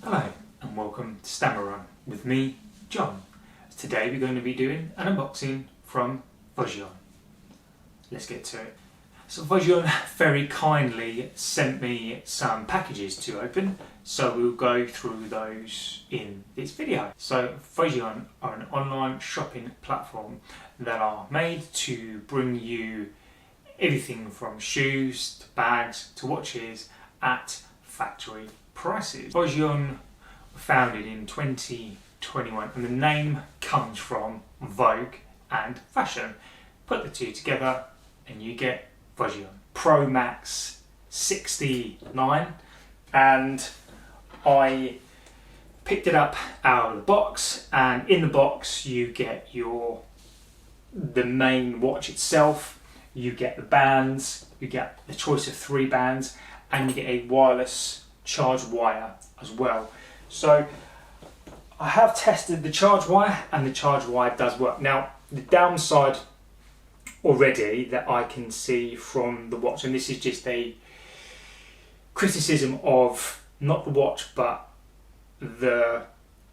Hello and welcome to Stammerun with me, John. Today we're going to be doing an unboxing from Voghion. Let's get to it. So Voghion very kindly sent me some packages to open, so we'll go through those in this video. So Voghion are an online shopping platform that are made to bring you everything from shoes to bags to watches at factory prices. Voghion were founded in 2021 and the name comes from Vogue and fashion. Put the two together and you get Voghion Pro Max 69, and I picked it up out of the box, and in the box you get the main watch itself, you get the bands, you get the choice of 3 bands, and you get a wireless charge wire as well. So I have tested the charge wire and the charge wire does work. Now the downside already that I can see from the watch, and this is just a criticism of not the watch but the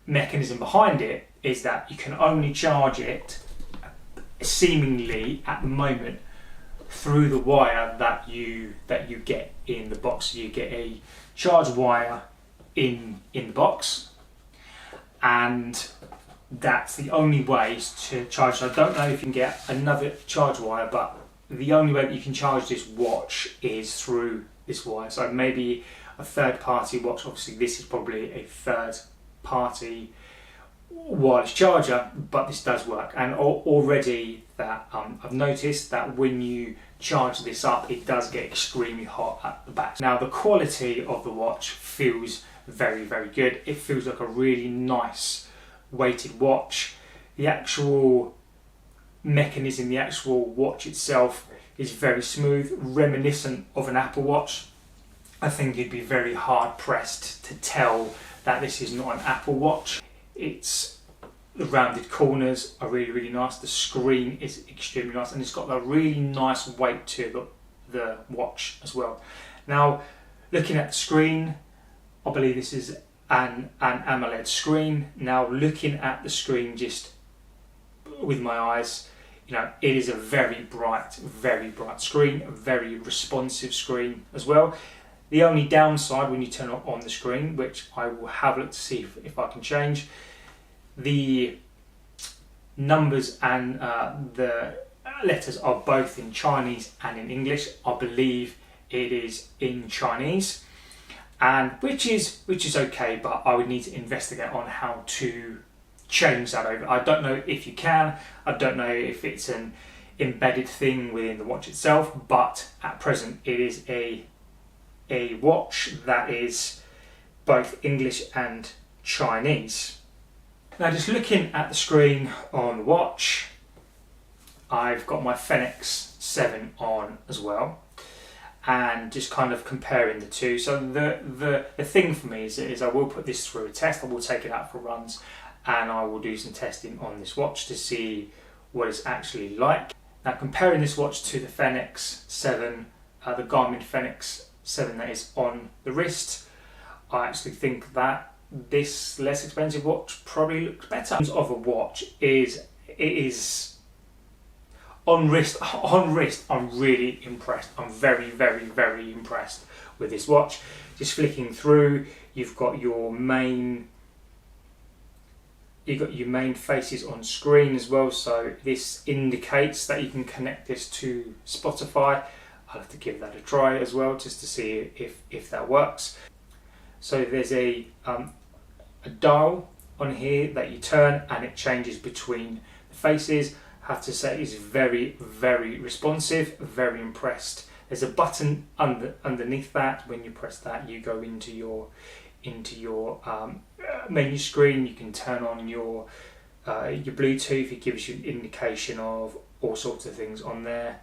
mechanism behind it, is that you can only charge it seemingly at the moment through the wire that you get in the box. So you get a charge wire in the box, and that's the only way to charge. So I don't know if you can get another charge wire, but the only way that you can charge this watch is through this wire. So maybe a third-party watch, obviously this is probably a third-party wireless charger, but this does work. And already that I've noticed that when you charge this up, it does get extremely hot at the back. Now the quality of the watch feels very, very good. It feels like a really nice weighted watch. The actual mechanism, the actual watch itself is very smooth, reminiscent of an Apple Watch. I think you'd be very hard pressed to tell that this is not an Apple Watch. The rounded corners are really, really nice. The screen is extremely nice, and it's got a really nice weight to the watch as well. Now, looking at the screen, I believe this is an AMOLED screen. Now, looking at the screen just with my eyes, it is a very bright screen, a very responsive screen as well. The only downside when you turn on the screen, which I will have a look to see if I can change, the numbers and the letters are both in Chinese and in English. I believe it is in Chinese, and which is okay, but I would need to investigate on how to change that over. I don't know if you can. I don't know if it's an embedded thing within the watch itself, but at present it is a watch that is both English and Chinese. Now, just looking at the screen on the watch, I've got my Fenix 7 on as well, and just kind of comparing the two. So the thing for me is I will put this through a test. I will take it out for runs, and I will do some testing on this watch to see what it's actually like. Now, comparing this watch to the Fenix 7, the Garmin Fenix 7 that is on the wrist, I actually think that this less expensive watch probably looks better. In terms of a watch, it is on wrist. I'm really impressed. I'm very, very, very impressed with this watch. Just flicking through, you've got your main faces on screen as well. So this indicates that you can connect this to Spotify. I'll have to give that a try as well, just to see if that works. So there's a dial on here that you turn, and it changes between the faces. I have to say it's very, very responsive. Very impressed. There's a button underneath that. When you press that, you go into your menu screen. You can turn on your Bluetooth. It gives you an indication of all sorts of things on there.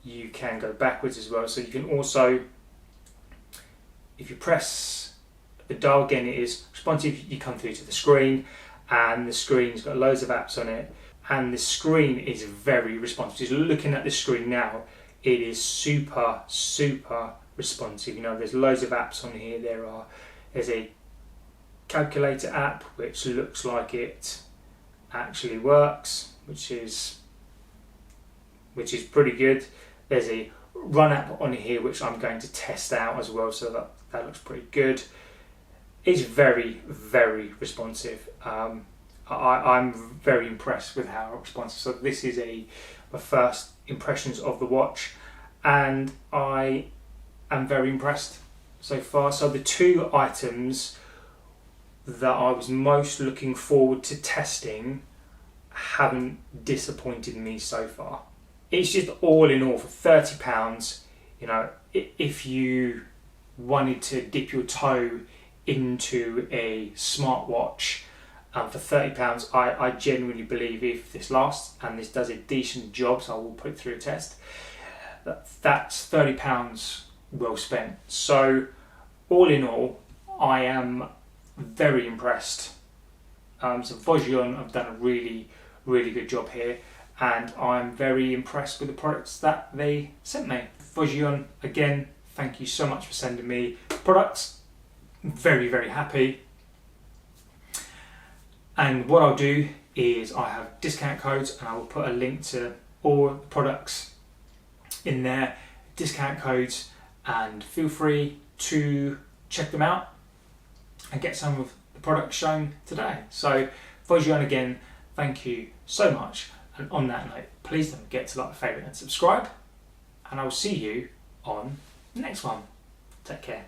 You can go backwards as well. So you can also, if you press the dial again, it is responsive. You come through to the screen, and the screen's got loads of apps on it, and the screen is very responsive. Just looking at the screen now, it is super responsive. There's loads of apps on here. There's a calculator app, which looks like it actually works, which is pretty good. There's a run app on here which I'm going to test out as well, so that looks pretty good. It's very, very responsive. I'm very impressed with how responsive. So this is my first impressions of the watch, and I am very impressed so far. So the two items that I was most looking forward to testing haven't disappointed me so far. It's just all in all, for £30, you know, if you wanted to dip your toe into a smartwatch for £30, I genuinely believe if this lasts and this does a decent job, so I will put it through a test, that's £30 well spent. So all in all, I am very impressed. So Voghion have done a really, really good job here, and I'm very impressed with the products that they sent me. Voghion, again, thank you so much for sending me products. Very, very happy. And what I'll do is I have discount codes, and I will put a link to all the products in there, discount codes, and feel free to check them out and get some of the products shown today. So Voghion, again, thank you so much. And on that note, please don't forget to like, favourite and subscribe, and I will see you on the next one. Take care.